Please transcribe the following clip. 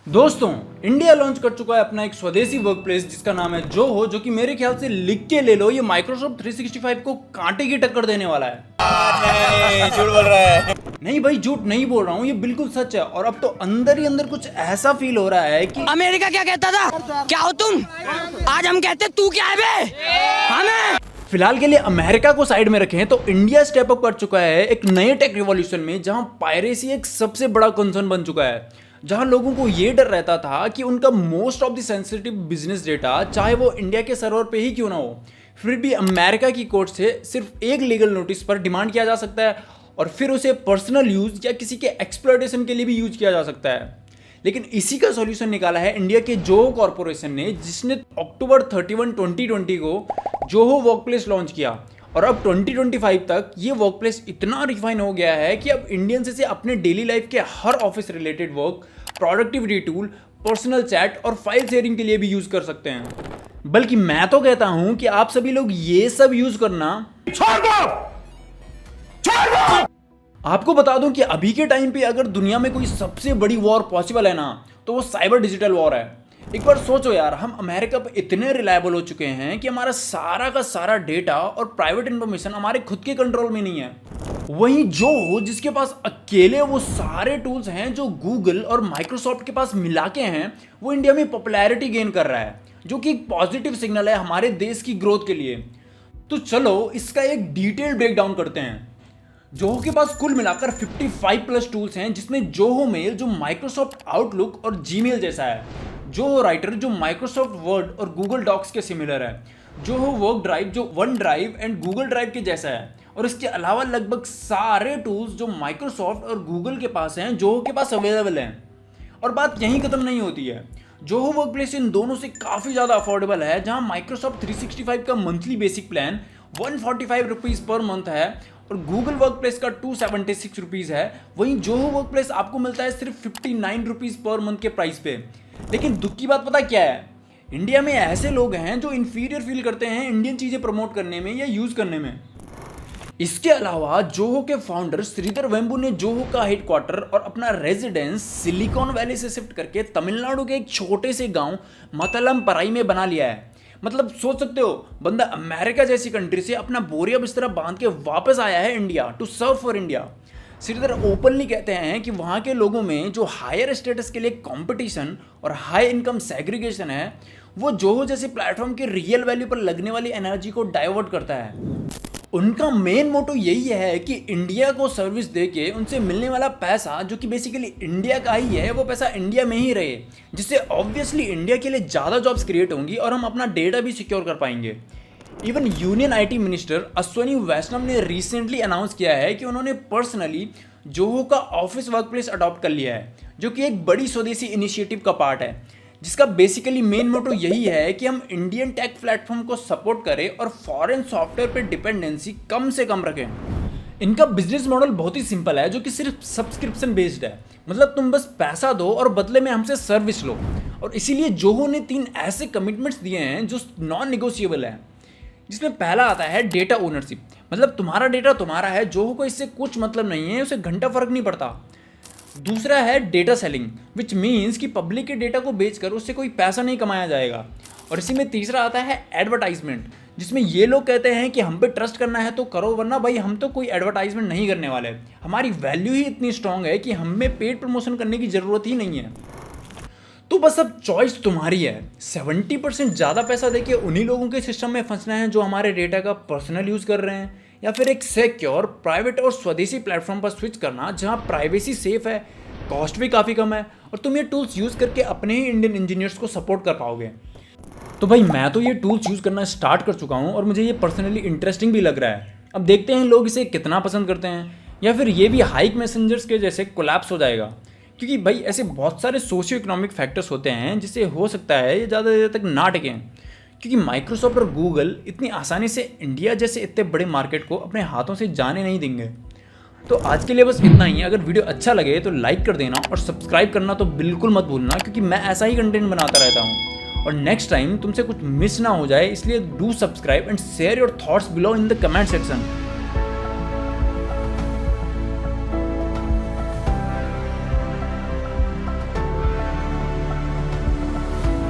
दोस्तों, India launch कर चुका है अपना एक स्वदेशी वर्कप्लेस जिसका नाम है जोहो, जो कि मेरे ख्याल से लिख के ले लो, ये माइक्रोसॉफ्ट 365 को कांटे की टक्कर देने वाला है। नहीं, झूठ बोल रहा है। नहीं भाई, झूठ नहीं बोल रहा हूँ, ये बिल्कुल सच है। और अब तो अंदर ही अंदर कुछ ऐसा फील हो रहा है कि अमेरिका क्या कहता था, क्या हो तुम, आज हम कहते तू क्या है बे, हमें। फिलहाल के लिए अमेरिका को साइड में रखें तो इंडिया स्टेप अप कर चुका है एक नए टेक रिवॉल्यूशन में, जहां पायरेसी एक सबसे बड़ा कंसर्न बन चुका है। जहां लोगों को ये डर रहता था कि उनका most of the sensitive business data, चाहे वो इंडिया के सर्वर पे ही क्यों ना हो, फिर भी अमेरिका की कोर्ट से सिर्फ एक लीगल नोटिस पर डिमांड किया जा सकता है और फिर उसे पर्सनल यूज या किसी के एक्सप्लॉयटेशन के लिए भी यूज किया जा सकता है। लेकिन इसी का सॉल्यूशन निकाला है इंडिया के जोहो कॉर्पोरेशन ने, जिसने अक्टूबर 31, 2020 को जोहो वर्कप्लेस लॉन्च किया। और अब 2025 तक ये वर्कप्लेस इतना रिफाइन हो गया है कि अब इंडियंस इसे अपने डेली लाइफ के हर office related work, productivity tool, personal chat और फाइल शेयरिंग के लिए भी यूज कर सकते हैं। बल्कि मैं तो कहता हूं कि आप सभी लोग ये सब यूज करना छोड़ दो। आपको बता दूं कि अभी के टाइम पे अगर दुनिया में कोई सबसे बड़ी वॉर पॉसिबल है ना, तो वो साइबर डिजिटल वॉर है। एक बार सोचो यार, हम अमेरिका पे इतने रिलायबल हो चुके हैं कि हमारा सारा का सारा डेटा और प्राइवेट इंफॉर्मेशन हमारे खुद के कंट्रोल में नहीं है। वहीं जो जिसके पास अकेले वो सारे टूल्स हैं जो गूगल और माइक्रोसॉफ्ट के पास मिला के हैं, वो इंडिया में पॉपुलैरिटी गेन कर रहा है, जो कि एक पॉजिटिव सिग्नल है हमारे देश की ग्रोथ के लिए। तो चलो इसका एक डिटेल ब्रेकडाउन करते हैं। जोहो के पास कुल मिलाकर 55 प्लस टूल्स हैं, जिसमें जोहो मेल जो माइक्रोसॉफ्ट आउटलुक और जीमेल जैसा है, जोहो राइटर जो माइक्रोसॉफ्ट वर्ड और गूगल डॉक्स के सिमिलर है, जोहो वर्क ड्राइव जो one drive and Google drive के जैसा है, और इसके अलावा लगभग सारे टूल्स जो माइक्रोसॉफ्ट और गूगल के पास हैं जोहो के पास अवेलेबल हैं। और बात यहीं खत्म नहीं होती है। जोहो वर्कप्लेस इन दोनों से काफ़ी ज़्यादा अफोर्डेबल है, जहां माइक्रोसॉफ्ट 365 का monthly basic plan 145 rupees per month है और गूगल वर्कप्लेस का 276 रुपीज़ है। वहीं जोहो वर्कप्लेस आपको मिलता है सिर्फ 59 रुपीज़ पर मंथ के प्राइस पे। लेकिन दुख की बात पता क्या है, इंडिया में ऐसे लोग हैं जो इन्फीरियर फील करते हैं इंडियन चीज़ें प्रमोट करने में या यूज़ करने में। इसके अलावा जोहो के फाउंडर श्रीधर वेम्बू ने जोहो का हेडक्वार्टर और अपना रेजिडेंस सिलिकॉन वैली से शिफ्ट करके तमिलनाडु के एक छोटे से गांव मतलमपराई में बना लिया है। मतलब सोच सकते हो, बंदा अमेरिका जैसी कंट्री से अपना बोरिया बिस्तरा बांध के वापस आया है India to serve for India. Sridhar openly कहते हैं कि वहाँ के लोगों में जो हायर स्टेटस के लिए कंपटीशन और हाई इनकम सेग्रीगेशन है, वो जोहो जैसे प्लेटफॉर्म के रियल वैल्यू पर लगने वाली एनर्जी को डाइवर्ट करता है। उनका मेन मोटो यही है कि इंडिया को सर्विस देके उनसे मिलने वाला पैसा, जो कि बेसिकली इंडिया का ही है, वो पैसा इंडिया में ही रहे, जिससे ऑब्वियसली इंडिया के लिए ज़्यादा जॉब्स क्रिएट होंगी और हम अपना डेटा भी सिक्योर कर पाएंगे। Even union IT minister Ashwini Vaishnaw ने रिसेंटली अनाउंस किया है कि उन्होंने पर्सनली जोहो का ऑफिस वर्कप्लेस अडॉप्ट कर लिया है, जो कि एक बड़ी स्वदेशी इनिशिएटिव का पार्ट है, जिसका बेसिकली मेन मोटो यही है कि हम इंडियन टेक प्लेटफॉर्म को सपोर्ट करें और फॉरेन सॉफ्टवेयर पे डिपेंडेंसी कम से कम रखें। इनका बिजनेस मॉडल बहुत ही सिंपल है, जो कि सिर्फ सब्सक्रिप्शन बेस्ड है। मतलब तुम बस पैसा दो और बदले में हमसे सर्विस लो। और इसीलिए जोहो ने 3 ऐसे कमिटमेंट्स दिए हैं जो नॉन निगोशिएबल है, जिसमें पहला आता है डेटा ओनरशिप। मतलब तुम्हारा डेटा तुम्हारा है, जोहो को इससे कुछ मतलब नहीं है, उसे घंटा फर्क नहीं पड़ता। दूसरा है डेटा सेलिंग, विच मीन्स कि पब्लिक के डेटा को बेचकर उससे कोई पैसा नहीं कमाया जाएगा। और इसी में तीसरा आता है एडवर्टाइजमेंट, जिसमें ये लोग कहते हैं कि हम पे ट्रस्ट करना है तो करो, वरना भाई हम तो कोई एडवर्टाइजमेंट नहीं करने वाले। हमारी वैल्यू ही इतनी स्ट्रांग है कि हमें पेड प्रमोशन करने की ज़रूरत ही नहीं है। तो बस अब चॉइस तुम्हारी है। 70% ज़्यादा पैसा देके उन्हीं लोगों के सिस्टम में फंसना है जो हमारे डेटा का पर्सनल यूज़ कर रहे हैं, या फिर एक सिक्योर, प्राइवेट और स्वदेशी प्लेटफॉर्म पर स्विच करना जहां प्राइवेसी सेफ है, कॉस्ट भी काफ़ी कम है और तुम ये टूल्स यूज़ करके अपने ही इंडियन इंजीनियर्स को सपोर्ट कर पाओगे। तो भाई मैं तो ये टूल्स यूज़ करना स्टार्ट कर चुका हूँ और मुझे ये पर्सनली इंटरेस्टिंग भी लग रहा है। अब देखते हैं लोग इसे कितना पसंद करते हैं, या फिर ये भी हाइक मैसेंजर्स के जैसे कोलैप्स हो जाएगा। क्योंकि भाई ऐसे बहुत सारे सोशियो इकोनॉमिक फैक्टर्स होते हैं जिससे हो सकता है ये ज़्यादा देर तक ना टिकें, क्योंकि माइक्रोसॉफ्ट और गूगल इतनी आसानी से इंडिया जैसे इतने बड़े मार्केट को अपने हाथों से जाने नहीं देंगे। तो आज के लिए बस इतना ही। अगर वीडियो अच्छा लगे तो लाइक कर देना और सब्सक्राइब करना तो बिल्कुल मत भूलना, क्योंकि मैं ऐसा ही कंटेंट बनाता रहता हूँ। और नेक्स्ट टाइम तुमसे कुछ मिस ना हो जाए, इसलिए do subscribe and share your thoughts below in the comment section.